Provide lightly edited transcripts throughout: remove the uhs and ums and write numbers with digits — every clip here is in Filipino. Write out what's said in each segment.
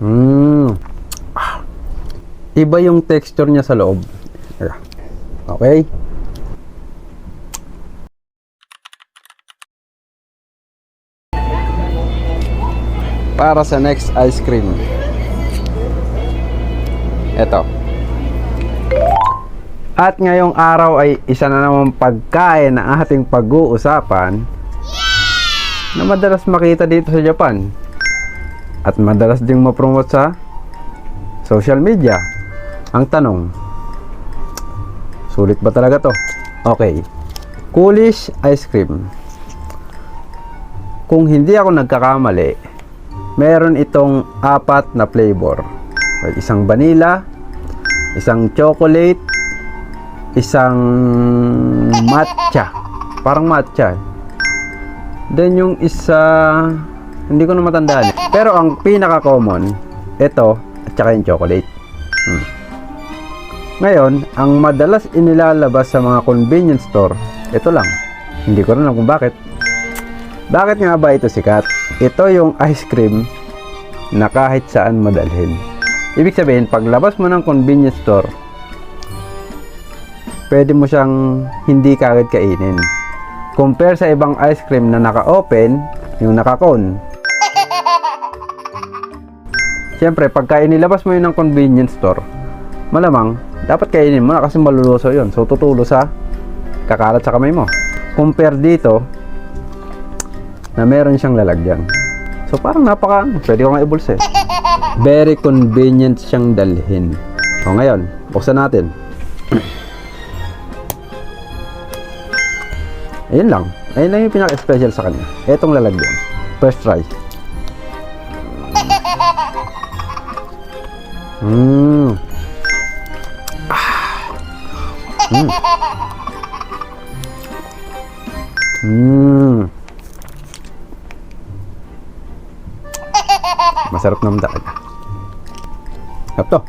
Mm. Iba yung texture niya sa loob. Okay. Para sa next ice cream, eto. At ngayong araw ay isa na namang pagkain na ating pag-uusapan na madalas makita dito sa Japan at madalas ding ma-promote sa social media. Ang tanong, sulit ba talaga to? Okay, Coolish ice cream. Kung hindi ako nagkakamali, meron itong 4 na flavor. May isang vanilla, isang chocolate, isang matcha, parang matcha. Then yung isa, hindi ko na matandaan. Pero ang pinaka common, ito at saka yung chocolate. Ngayon, ang madalas inilalabas sa mga convenience store, ito lang. Hindi ko rin alam kung bakit. Bakit nga ba ito sikat? Ito yung ice cream na kahit saan madalhin. Ibig sabihin, paglabas mo ng convenience store, pwede mo siyang hindi kagad kainin. Compare sa ibang ice cream na naka-open, yung naka-cone. Siyempre, pagka inilabas mo yun ng convenience store, malamang, dapat kainin mo na kasi maluluso yun. So, tutulo sa kakalat sa kamay mo. Compare dito, na meron siyang lalagyan. So, parang pwede ko nga ibulsa eh. Very convenient siyang dalhin. O ngayon, buksan natin. Ayun lang. Ayun lang yung pinaka-special sa kanya. Etong lalagyan. First try. Masarap naman talaga. Sarap to.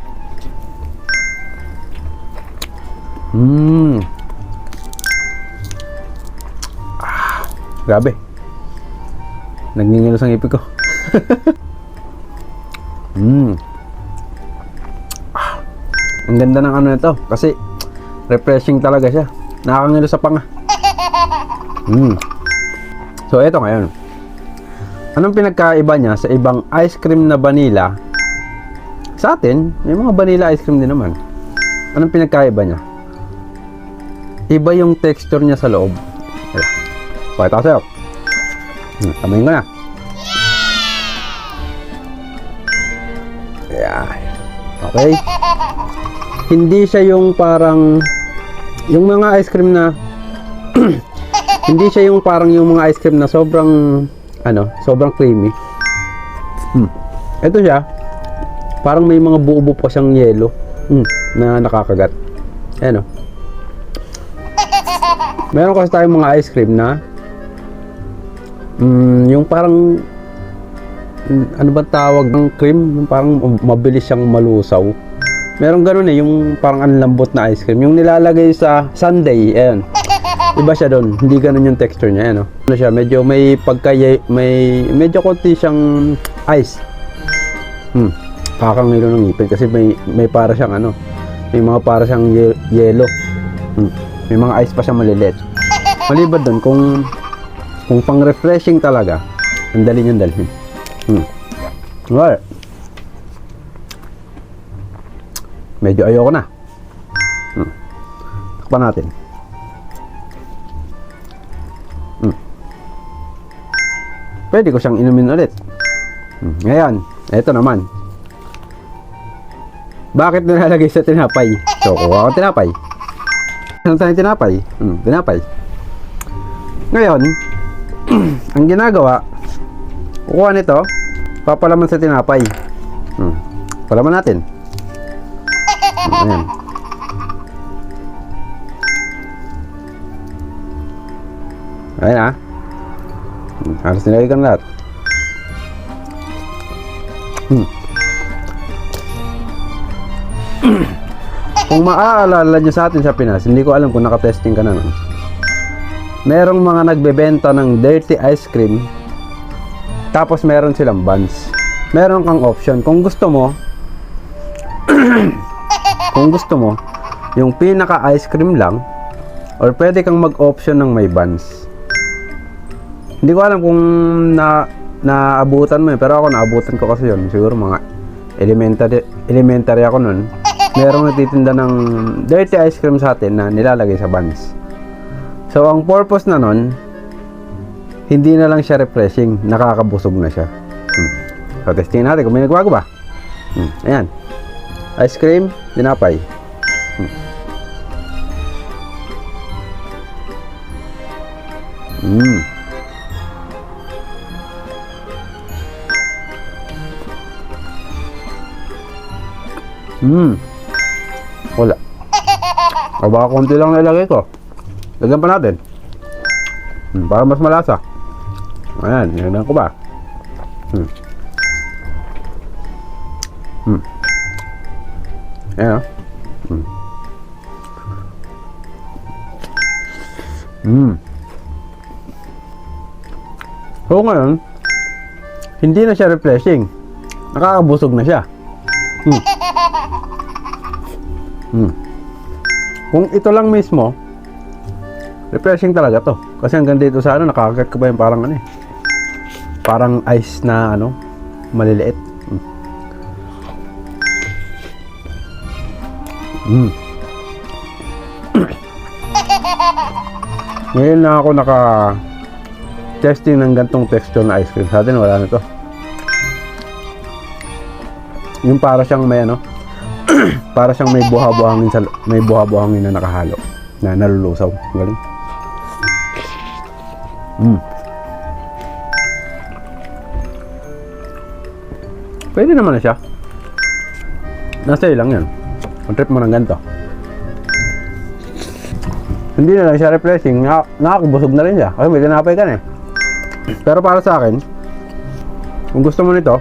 Grabe. Nagningilos ang ipin ko. Ang ganda ng ano nito kasi refreshing talaga siya. Nakakangilo sa panga. So eto ngayon. Anong pinagkaiba niya sa ibang ice cream na vanilla? Sa atin, may mga vanilla ice cream din naman. Anong pinagkaiba niya? Iba yung texture niya sa loob. Pakita ko sa'yo. Tamayin ko na. Ayan. Okay. Hindi siya yung parang yung mga ice cream na hindi siya yung parang yung mga ice cream na sobrang sobrang creamy. Ito siya parang may mga buo-buo pa siyang yelo na nakakagat. Ayan o. Meron kasi tayong mga ice cream na yung parang ano ba tawag ng cream, yung parang mabilis siyang malusaw. Meron ganun eh, yung parang anlambot na ice cream, yung nilalagay sa sundae. Ayan, iba siya doon, hindi ganun yung texture niya. Ayan, ano siya, medyo may medyo konti siyang ice. Kakangilo ng ngipin kasi may para siyang may mga para siyang yelo. May mga ice pa siya maliliit. Maliban doon, kung pang refreshing talaga, ang dali niyang dalhin. Well, medyo ayoko na. Takpan natin. Pwede ko siyang inumin ulit. Ngayon, eto naman. Bakit nilalagay sa tinapay? So, kuha ko tinapay. Ano tayong tinapay? Tinapay. Ngayon, ang ginagawa, kukuha nito, papalaman sa tinapay. Palaman natin. Ayan. Ayan ah. Halos nilagay ko na lahat. Kung maaalala nyo sa atin sa Pinas, hindi ko alam kung nakatesting ka na. Merong mga nagbebenta ng dirty ice cream, tapos meron silang buns. meron kang option. Kung gusto mo, kung gusto mo, yung pinaka ice cream lang, or pwede kang mag-option ng may buns. Hindi ko alam kung naabutan mo yun, pero ako naabutan ko kasi yun. Siguro mga elementary ako nun. Merong nagtitinda ng dirty ice cream sa atin na nilalagay sa buns. So, ang purpose na nun, hindi na lang siya refreshing, nakakabusog na siya. So, testingin natin kung may nagbago ba. Ayan. Ice cream, tinapay. Wala. O baka konti lang nilagay ko. Lagyan pa natin. Para mas malasa. Ayan, nilagyan ko ba? Ayan. So ngayon, hindi na siya refreshing. Nakakabusog na siya. Kung ito lang mismo, refreshing talaga to. Kasi hanggang dito sa ano, nakakagat ko ba yung parang ano eh. Parang ice na ano, maliliit. Ngayon na ako naka-testing ng gantong texture na ice cream. Sa atin wala na to. Yung para siyang may ano, para siyang may buha-buhangin na nakahalo, na nalulusaw. Galing. Pwede naman na siya. Nasa iyo lang yan. Kung trip mo ng ganito. Hindi na lang siya refreshing, nakakabusog na rin siya kasi may tinapay ka na eh. Pero para sa akin, kung gusto mo nito,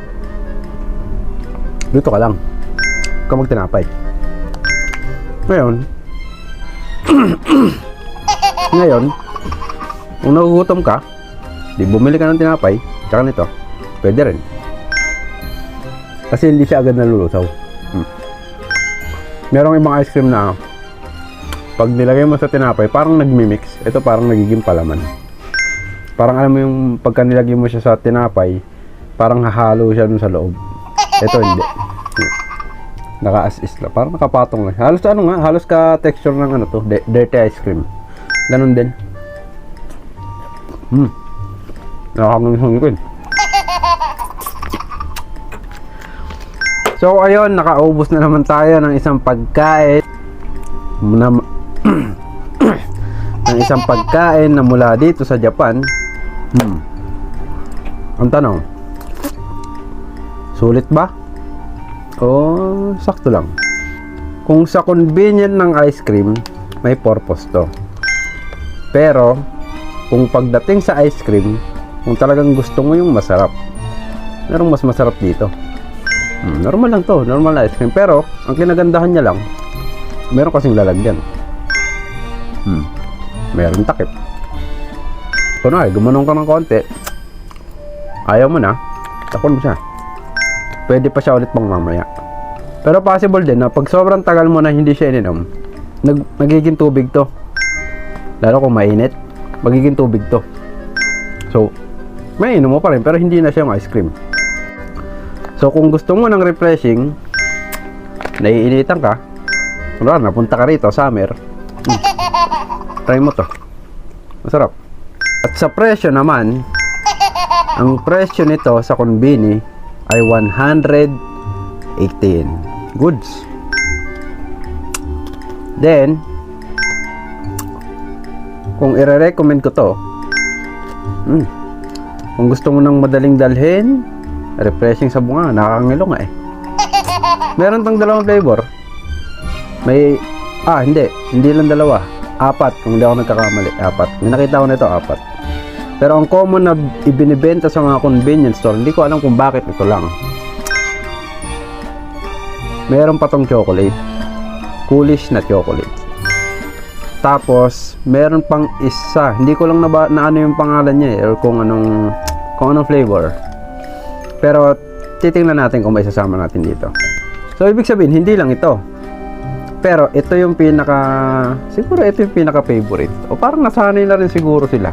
dito ka lang, huwag ka magtinapay. Ngayon, kung nagugutom ka, di bumili ka ng tinapay, tsaka nito, pwede rin. Kasi hindi siya agad nalulusaw. Merong ibang ice cream na pag nilagay mo sa tinapay, parang nagmi-mix. Ito parang nagiging palaman. Parang alam mo yung pagka nilagay mo siya sa tinapay, parang hahalo siya dun sa loob. Ito hindi. Naka-as-is lang. Parang nakapatong lang. Halos ano nga, halos ka texture ng ano to, dirty ice cream. Ganun din. Nakakangin. So ayun, nakaubos na naman tayo ng isang pagkain ng isang pagkain na mula dito sa Japan. Ang tanong, sulit ba? O sakto lang? Kung sa convenient ng ice cream, may purpose to. Pero kung pagdating sa ice cream, kung talagang gusto mo yung masarap, merong mas masarap dito. Normal lang to, normal na ice cream. Pero ang kinagandahan niya lang, meron kasing lalagyan. Meron takip. Kunwari, gumanong ka ng konti, ayaw mo na, tapon mo siya. Pwede pa siya ulit pang mamaya. Pero possible din na pag sobrang tagal mo na hindi siya ininom, nagiging tubig to. Lalo kung mainit, magiging tubig to. So, may inom mo pa rin, pero hindi na siya yung ice cream. So, kung gusto mo ng refreshing, naiinitan ka, kunwari, napunta ka rito, summer, try mo to. Masarap. At sa presyo naman, ang presyo nito sa Konbini ay 118 goods. Then, kung i-recommend ko to, kung gusto mo ng madaling dalhin, refreshing sa bunga, nakakangilo nga eh. Meron tong dalawang flavor. May, hindi lang dalawa. 4, kung hindi ako nagkakamali, 4. May nakita ko nito, 4. Pero ang common na ibinibenta sa mga convenience store, hindi ko alam kung bakit ito lang. Meron pa tong chocolate. Coolish na chocolate. Tapos, meron pang isa. Hindi ko lang na ano yung pangalan niya eh, or kung anong flavor. Pero, titingnan natin kung may sasama natin dito. So, ibig sabihin, hindi lang ito. Pero, ito yung siguro ito yung pinaka-favorite. O parang nasanay na rin siguro sila.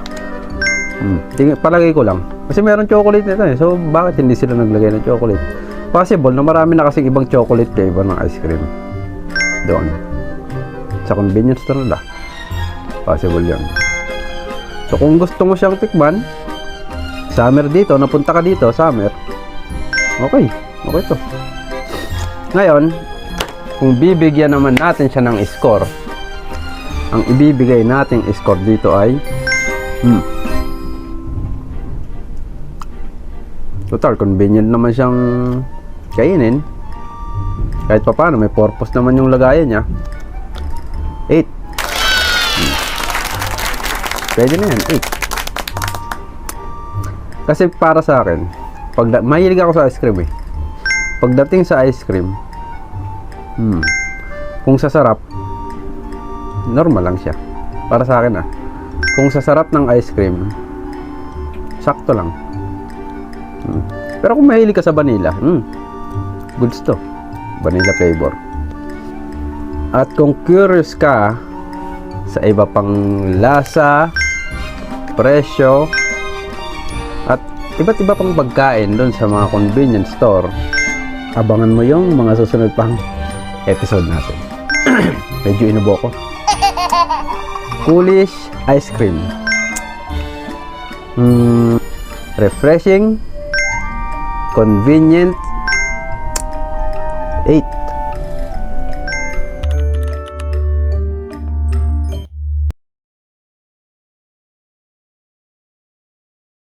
Palagay ko lang. Kasi meron chocolate nito eh. So, bakit hindi sila naglagay ng chocolate? Possible na marami na kasing ibang chocolate flavor ng ice cream. Doon. Sa convenience store nila. Possible yan. So, kung gusto mo siyang tikman, summer dito, napunta ka dito, summer. Okay. Okay to. Ngayon, kung bibigyan naman natin siya ng score, ang ibibigay nating score dito ay total, convenient naman siyang kainin. Kahit pa paano, may purpose naman yung lagayan niya. 8. Pwede na yan, 8. Kasi para sa akin, mahilig ako sa ice cream eh. Pagdating sa ice cream, kung sa sarap, normal lang siya. Para sa akin kung sa sarap ng ice cream, sakto lang. Pero kung mahilig ka sa vanilla, goods to. Vanilla flavor. At kung curious ka sa iba pang lasa, presyo, at iba't iba pang pagkain doon sa mga convenience store, abangan mo yung mga susunod pang episode natin. Medyo inubo ko. Coolish ice cream. Refreshing, convenient, 8.